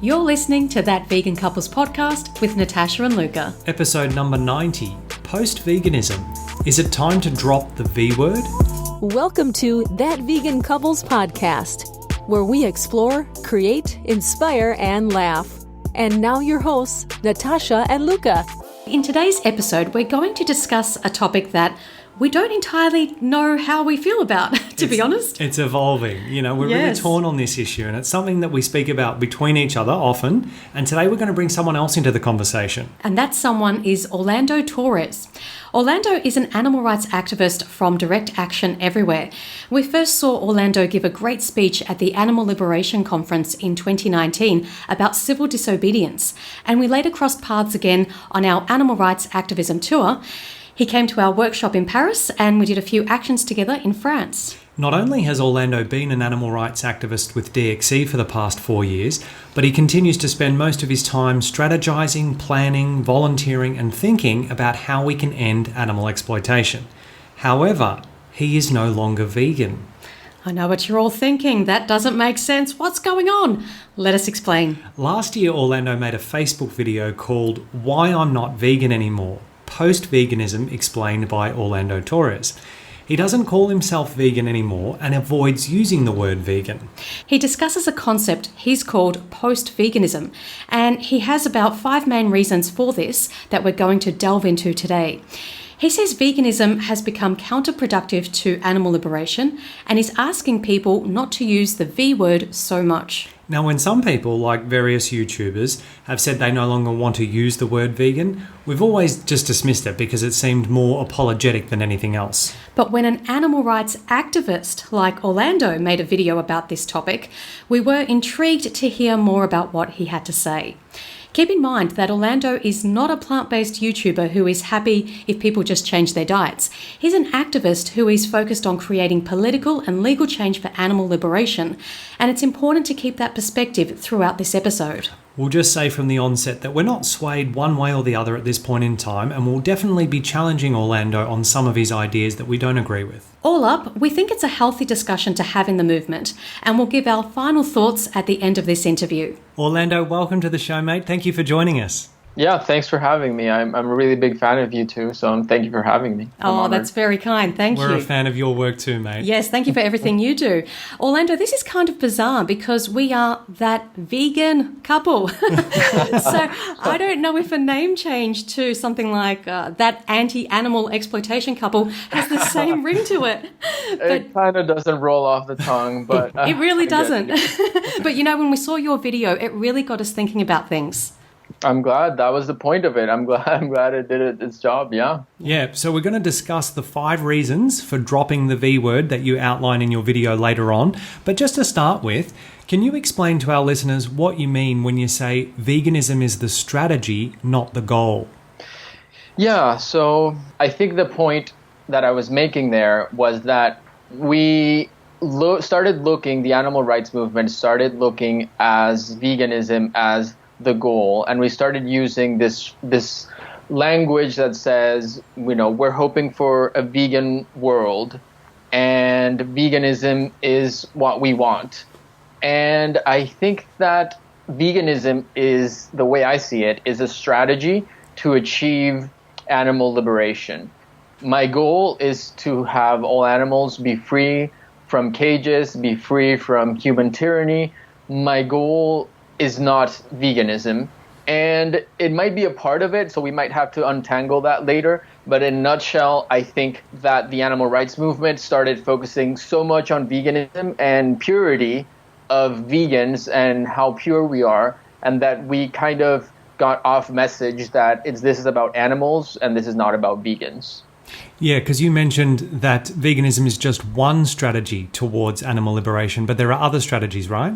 You're listening to That Vegan Couples podcast with Natasha and Luca. Episode number 90, Post-Veganism. Is it time to drop the V word? Welcome to That Vegan Couples podcast, where we explore, create, inspire, and laugh. And now your hosts, Natasha and Luca. In today's episode, we're going to discuss a topic that we don't entirely know how we feel about, to be honest. It's evolving. You know, we're really torn on this issue, and it's something that we speak about between each other often. And today we're going to bring someone else into the conversation. And that someone is Orlando Torres. Orlando is an animal rights activist from Direct Action Everywhere. We first saw Orlando give a great speech at the Animal Liberation Conference in 2019 about civil disobedience, and we later crossed paths again on our animal rights activism tour. He came to our workshop in Paris, and we did a few actions together in France. Not only has Orlando been an animal rights activist with DXE for the past 4 years, but he continues to spend most of his time strategizing, planning, volunteering, and thinking about how we can end animal exploitation. However, he is no longer vegan. I know what you're all thinking. That doesn't make sense. What's going on? Let us explain. Last year, Orlando made a Facebook video called Why I'm Not Vegan Anymore. Post-Veganism explained by Orlando Torres. He doesn't call himself vegan anymore and avoids using the word vegan. He discusses a concept he's called post-veganism, and he has about 5 main reasons for this that we're going to delve into today. He says veganism has become counterproductive to animal liberation and is asking people not to use the V word so much. Now, when some people, like various YouTubers, have said they no longer want to use the word vegan, we've always just dismissed it because it seemed more apologetic than anything else. But when an animal rights activist like Orlando made a video about this topic, we were intrigued to hear more about what he had to say. Keep in mind that Orlando is not a plant-based YouTuber who is happy if people just change their diets. He's an activist who is focused on creating political and legal change for animal liberation, and it's important to keep that perspective throughout this episode. We'll just say from the onset that we're not swayed one way or the other at this point in time, and we'll definitely be challenging Orlando on some of his ideas that we don't agree with. All up, we think it's a healthy discussion to have in the movement, and we'll give our final thoughts at the end of this interview. Orlando, welcome to the show, mate. Thank you for joining us. Yeah, thanks for having me. I'm a really big fan of you too, so thank you for having me. Oh, that's very kind. Thank you. We're a fan of your work too, mate. Yes, thank you for everything you do. Orlando, this is kind of bizarre because we are that vegan couple. So I don't know if a name change to something like that anti-animal exploitation couple has the same ring to it. But it kind of doesn't roll off the tongue, but... it really doesn't. But you know, when we saw your video, it really got us thinking about things. I'm glad that was the point of it. I'm glad it did its job, yeah. Yeah, so we're going to discuss the 5 reasons for dropping the V word that you outline in your video later on. But just to start with, can you explain to our listeners what you mean when you say veganism is the strategy, not the goal? Yeah, so I think the point that I was making there was that we the animal rights movement started looking as veganism as the goal, and we started using this language that says, you know, we're hoping for a vegan world and veganism is what we want. And I think that veganism is, the way I see it, is a strategy to achieve animal liberation. My goal is to have all animals be free from cages, be free from human tyranny. My goal is not veganism, and it might be a part of it, so we might have to untangle that later. But in a nutshell, I think that the animal rights movement started focusing so much on veganism and purity of vegans and how pure we are, and that we kind of got off message that this is about animals and this is not about vegans. Yeah, because you mentioned that veganism is just one strategy towards animal liberation, but there are other strategies, right?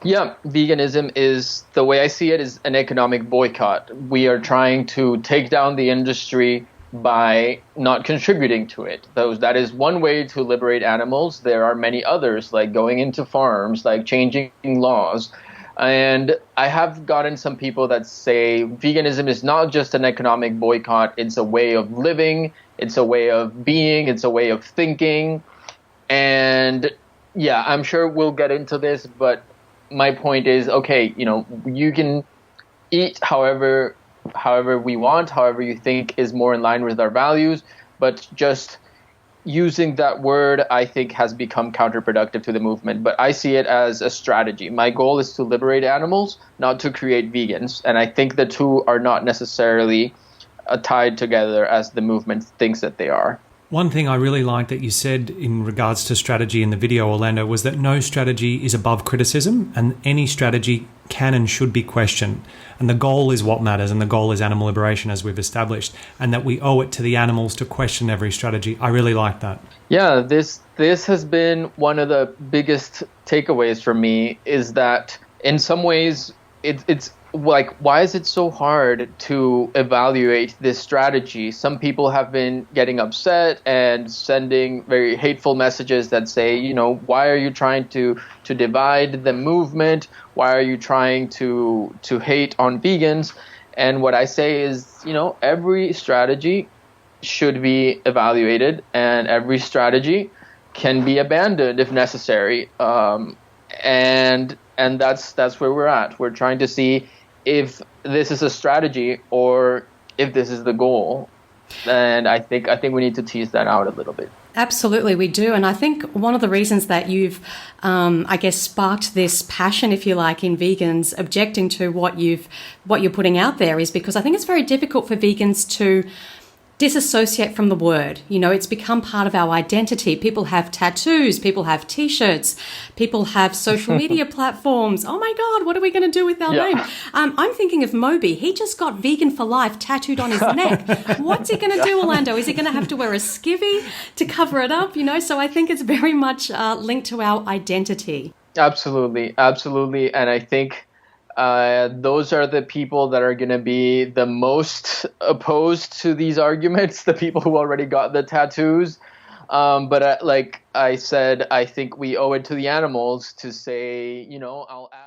Yeah, veganism is, the way I see it, is an economic boycott. We are trying to take down the industry by not contributing to it. That is one way to liberate animals. There are many others, like going into farms, like changing laws. And I have gotten some people that say veganism is not just an economic boycott, it's a way of living, it's a way of being, it's a way of thinking. And yeah, I'm sure we'll get into this, but my point is, okay, you can eat however we want, however you think is more in line with our values, but just using that word, I think, has become counterproductive to the movement. But I see it as a strategy. My goal is to liberate animals, not to create vegans. And I think the two are not necessarily tied together as the movement thinks that they are. One thing I really like that you said in regards to strategy in the video, Orlando, was that no strategy is above criticism, and any strategy can and should be questioned. And the goal is what matters, and the goal is animal liberation, as we've established, and that we owe it to the animals to question every strategy. I really like that. Yeah, this has been one of the biggest takeaways for me, is that in some ways it's like, why is it so hard to evaluate this strategy? Some people have been getting upset and sending very hateful messages that say, why are you trying to divide the movement? Why are you trying to hate on vegans? And what I say is, every strategy should be evaluated, and every strategy can be abandoned if necessary. And that's where we're at. We're trying to see if this is a strategy or if this is the goal. And I think we need to tease that out a little bit. Absolutely, we do. And I think one of the reasons that you've, sparked this passion, if you like, in vegans objecting to what you're putting out there is because I think it's very difficult for vegans to disassociate from the word. It's become part of our identity. People have tattoos, people have t-shirts, people have social media platforms. Oh my God, what are we going to do with our name? I'm thinking of Moby. He just got vegan for life tattooed on his neck. What's he going to do, Orlando? Is he going to have to wear a skivvy to cover it up? So I think it's very much linked to our identity. Absolutely. And I think those are the people that are going to be the most opposed to these arguments, the people who already got the tattoos. But like I said, I think we owe it to the animals to say, I'll add.